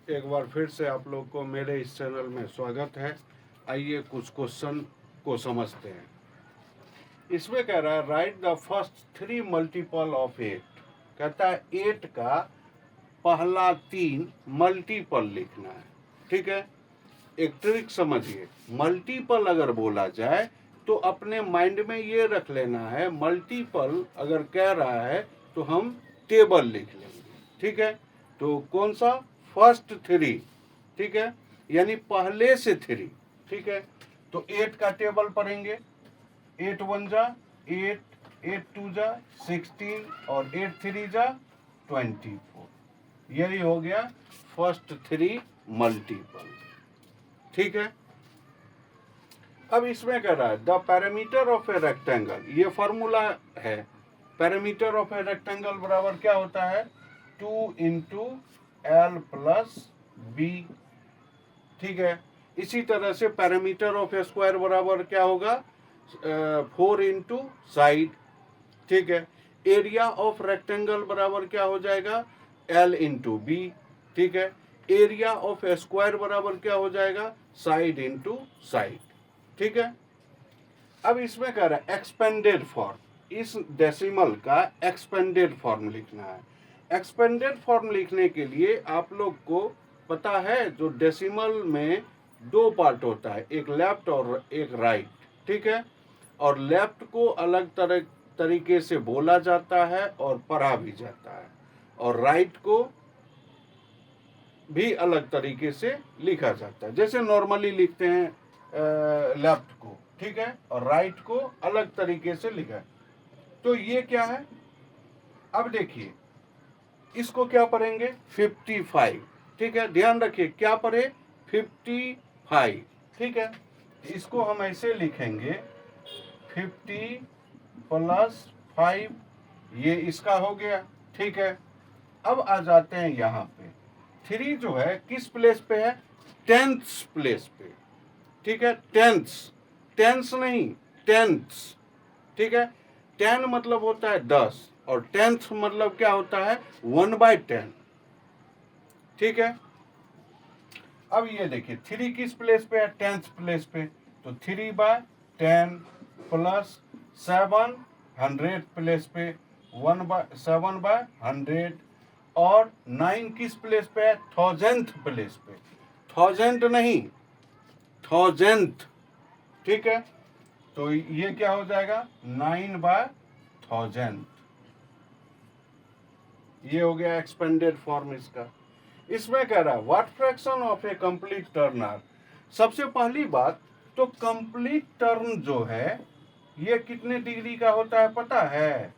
एक बार फिर से आप लोग को मेरे इस चैनल में स्वागत है। आइए कुछ क्वेश्चन को समझते हैं। इसमें कह रहा है right the first 3 multiple of 8। कहता है 8 का पहला 3 मल्टीपल लिखना है। ठीक है, एक ट्रिक समझिए। मल्टीपल अगर बोला जाए तो अपने माइंड में ये रख लेना है, मल्टीपल अगर कह रहा है तो हम टेबल लिख लेंगे। ठीक है, तो कौन सा? फर्स्ट 3। ठीक है, यानी पहले से 3। ठीक है, तो 8 का टेबल पढ़ेंगे। 8 1 जा 8, 8 2 जा 16 और 8 3 जा 24। यही हो गया फर्स्ट 3 मल्टीपल। ठीक है, अब इसमें कह रहा है the parameter of a rectangle. ये फॉर्मूला है। पैरामीटर ऑफ ए रेक्टेंगल बराबर क्या होता है? 2 इंटू एल प्लस बी। ठीक है, इसी तरह से पैरामीटर ऑफ ए स्क्वायर बराबर क्या होगा? 4 इंटू साइड। ठीक है, एरिया ऑफ रेक्टेंगल बराबर क्या हो जाएगा? L into B. ठीक है, एरिया ऑफ ए स्क्वायर बराबर क्या हो जाएगा? Side into side. ठीक है, अब इसमें कह रहा है एक्सपेंडेड फॉर्म। इस डेसिमल का एक्सपेंडेड फॉर्म लिखना है। एक्सपेंडेड फॉर्म लिखने के लिए आप लोग को पता है, जो डेसिमल में 2 पार्ट होता है, एक लेफ्ट और एक राइट। ठीक है, और लेफ्ट को अलग तरीके से बोला जाता है और पढ़ा भी जाता है, और राइट को भी अलग तरीके से लिखा जाता है। जैसे नॉर्मली लिखते हैं लेफ्ट को, ठीक है, और राइट को अलग तरीके से लिखा है। तो ये क्या है? अब देखिए, इसको क्या पढ़ेंगे? 55। ठीक है, ध्यान रखिए क्या पढ़े? 55। ठीक है, इसको हम ऐसे लिखेंगे 50 प्लस 5। ये इसका हो गया। ठीक है, अब आ जाते हैं यहाँ पे। 3 जो है किस प्लेस पे है? 10th प्लेस पे। ठीक है, टेंस नहीं, 10th। ठीक है, 10 मतलब होता है 10 और 10th मतलब क्या होता है? 1/10। ठीक है, अब ये देखिए 3 किस प्लेस पे है? 10th प्लेस पे। तो 3/10 प्लस 7 100 प्लेस पे, 7/100। और 9 किस प्लेस पे है? 1000th प्लेस पे। 1000 नहीं, 1000th। ठीक है, तो ये क्या हो जाएगा? 9/1000। ये हो गया एक्सपेंडेड फॉर्म इसका। इसमें कह रहा है what fraction of A complete Turner. सबसे पहली बात तो कंप्लीट टर्न जो है ये कितने डिग्री का होता है पता है?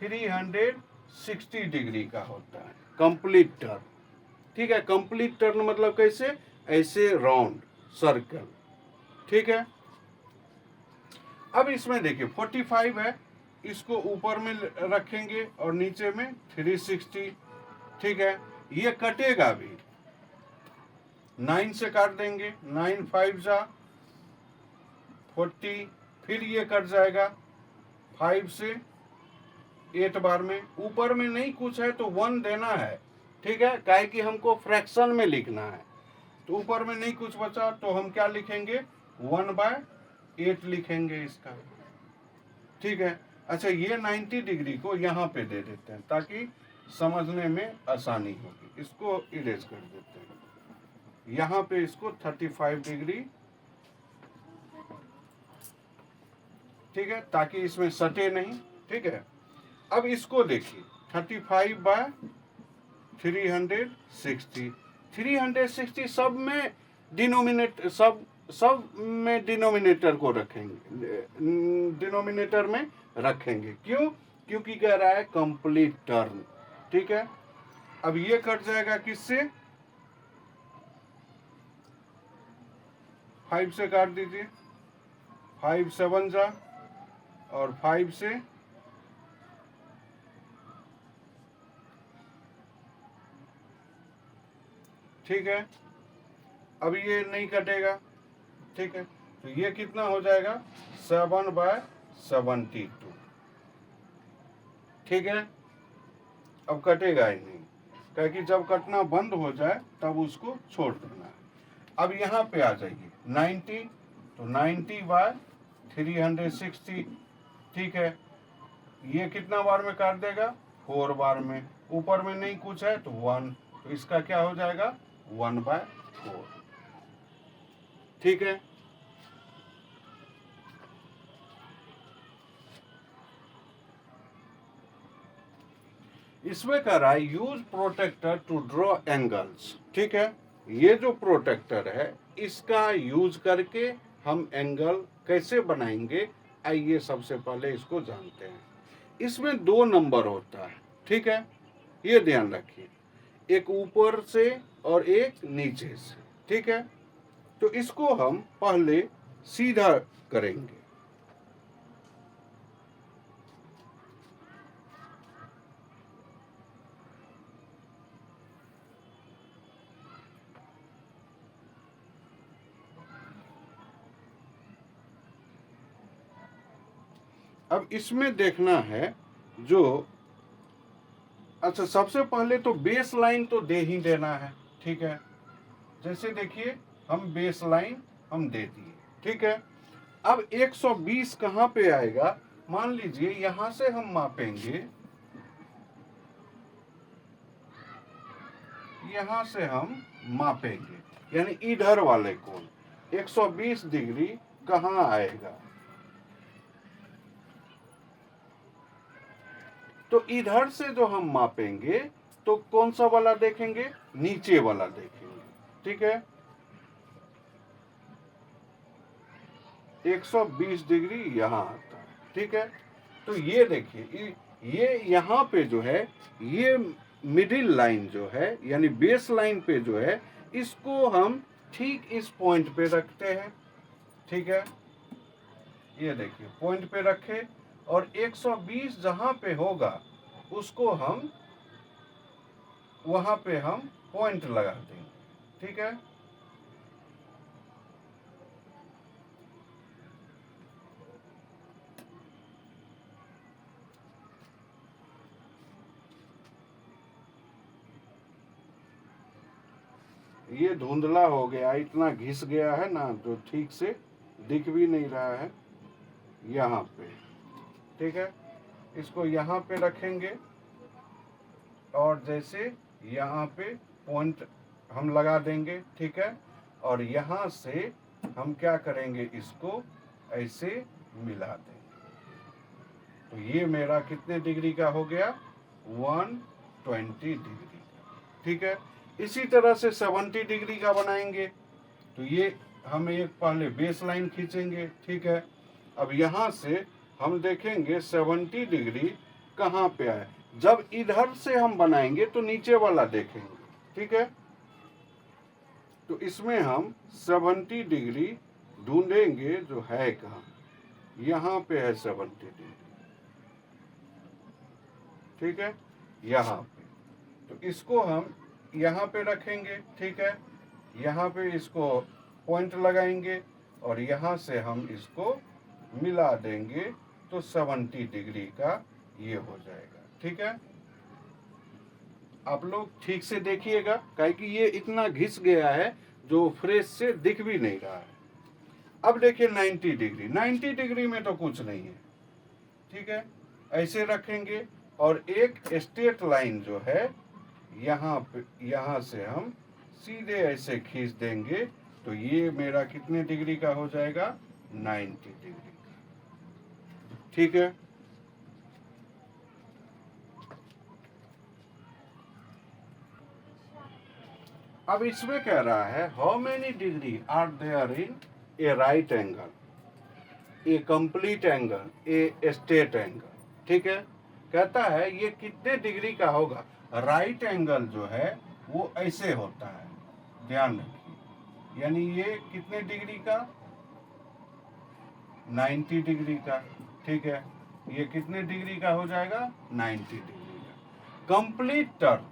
360 डिग्री का होता है कंप्लीट टर्न। ठीक है, कंप्लीट टर्न मतलब कैसे? ऐसे राउंड सर्कल। ठीक है, अब इसमें देखिए 45 है, इसको ऊपर में रखेंगे और नीचे में 360। ठीक है, ये कटेगा भी, 9 से काट देंगे, 9 5 जा 40। फिर ये कट जाएगा 5 से 8 बार में। ऊपर में नहीं कुछ है तो 1 देना है। ठीक है, काहे कि हमको फ्रैक्शन में लिखना है। तो ऊपर में नहीं कुछ बचा तो हम क्या लिखेंगे? 1/8 लिखेंगे इसका। ठीक है, अच्छा ये 90 डिग्री को यहाँ पे दे देते हैं ताकि समझने में आसानी होगी। इसको इरेज कर देते हैं। यहाँ पे इसको 35 डिग्री। ठीक है, ताकि इसमें सटे नहीं। ठीक है, अब इसको देखिए 35/360। 360 सब में डिनोमिनेटर को रखेंगे, डिनोमिनेटर में रखेंगे। क्यों? क्योंकि कह रहा है कंप्लीट टर्न। ठीक है, अब ये कट जाएगा किससे? 5 से काट दीजिए, 5 7 जा और 5 से ठीक है, अब ये नहीं कटेगा। ठीक है, तो ये कितना हो जाएगा? 7/72। ठीक है, अब कटेगा ही नहीं। क्या कि जब कटना बंद हो जाए तब उसको छोड़ देना है। अब यहाँ पे आ जाइए 90, तो 90/360, ठीक है। ये कितना बार में काट देगा? 4 बार में। ऊपर में नहीं कुछ है तो 1, तो इसका क्या हो जाएगा? 1/4, ठीक है। इसमें कह रहा है use protractor to draw angles, ठीक है। ये जो प्रोटेक्टर है इसका यूज करके हम एंगल कैसे बनाएंगे, आइए सबसे पहले इसको जानते हैं। इसमें 2 नंबर होता है, ठीक है, ये ध्यान रखिए, एक ऊपर से और एक नीचे से, ठीक है। तो इसको हम पहले सीधा करेंगे। अब इसमें देखना है जो, अच्छा सबसे पहले तो बेस लाइन तो दे ही देना है, ठीक है। जैसे देखिए हम बेस लाइन हम दे दिए, ठीक है। अब 120 कहाँ पे आएगा? मान लीजिए यहां से हम मापेंगे, यहां से हम मापेंगे, यानी इधर वाले कोण 120 डिग्री कहाँ आएगा? तो इधर से जो हम मापेंगे तो कौन सा वाला देखेंगे? नीचे वाला देखेंगे, ठीक है। 120 डिग्री यहाँ आता है, ठीक है। तो ये देखिए, ये यहाँ पे जो है, ये मिडिल लाइन जो है यानी बेस लाइन पे जो है, इसको हम ठीक इस पॉइंट पे रखते हैं, ठीक है। ये देखिए पॉइंट पे रखे और 120 जहां पे होगा उसको हम वहां पे हम पॉइंट लगा देंगे, ठीक है। ये धुंधला हो गया, इतना घिस गया है ना, जो ठीक से दिख भी नहीं रहा है यहाँ पे, ठीक है। इसको यहाँ पे रखेंगे और जैसे यहाँ पे पॉइंट हम लगा देंगे, ठीक है। और यहाँ से हम क्या करेंगे, इसको ऐसे मिला देंगे। तो ये मेरा कितने डिग्री का हो गया? 120 डिग्री, ठीक है। इसी तरह से 70 डिग्री का बनाएंगे। तो ये हम एक पहले बेस लाइन खींचेंगे, ठीक है। अब यहाँ से हम देखेंगे 70 डिग्री कहाँ पे आए। जब इधर से हम बनाएंगे तो नीचे वाला देखेंगे, ठीक है। तो इसमें हम 70 डिग्री ढूंढेंगे जो है कहाँ, यहाँ पे है 70 डिग्री, ठीक है, यहाँ पे। तो इसको हम यहाँ पे रखेंगे, ठीक है। यहाँ पे इसको पॉइंट लगाएंगे और यहाँ से हम इसको मिला देंगे तो 70 डिग्री का ये हो जाएगा, ठीक है। आप लोग ठीक से देखिएगा, काहे कि ये इतना घिस गया है जो फ्रेश से दिख भी नहीं रहा है। अब देखिए 90 डिग्री, 90 डिग्री में तो कुछ नहीं है, ठीक है। ऐसे रखेंगे और एक स्ट्रेट लाइन जो है यहाँ पे, यहाँ से हम सीधे ऐसे खींच देंगे तो ये मेरा कितने डिग्री का हो जाएगा? 90 डिग्री का, ठीक है। अब इसमें कह रहा है how many degree are there in a right angle, a complete angle, a straight angle, ठीक है। कहता है ये कितने डिग्री का होगा। राइट एंगल जो है वो ऐसे होता है, ध्यान रखिए, यानी ये कितने डिग्री का? 90 डिग्री का, ठीक है। ये कितने डिग्री का हो जाएगा? 90 डिग्री का। कंप्लीट टर्न,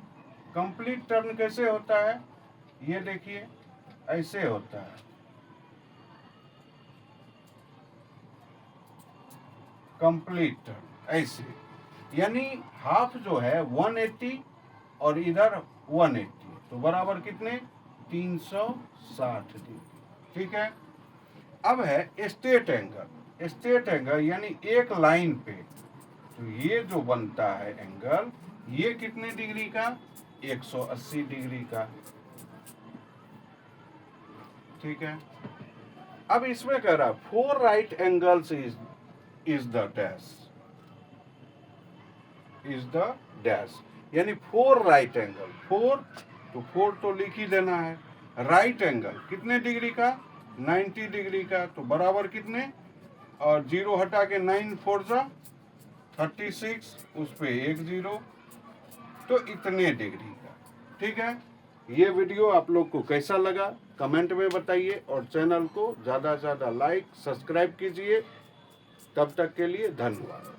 कंप्लीट टर्न कैसे होता है? ये देखिए ऐसे होता है, कंप्लीट टर्न ऐसे, यानी हाफ जो है 180 और इधर 180, तो बराबर कितने 360 डिग्री। ठीक है। अब है स्ट्रेट एंगल। स्ट्रेट एंगल यानी एक लाइन पे, तो ये जो बनता है एंगल, ये कितने डिग्री का 180 डिग्री का। ठीक है। अब इसमें कह रहा 4 right angles is the dash, is the dash, यानी 4 राइट एंगल। 4 तो 4 तो लिख ही देना है। राइट एंगल कितने डिग्री का 90 डिग्री का, तो बराबर कितने, और 0 हटा के 9 4 जा 36, उस पे 1 0, तो इतने डिग्री का। ठीक है। ये वीडियो आप लोग को कैसा लगा कमेंट में बताइए, और चैनल को ज़्यादा से ज़्यादा लाइक सब्सक्राइब कीजिए। तब तक के लिए धन्यवाद।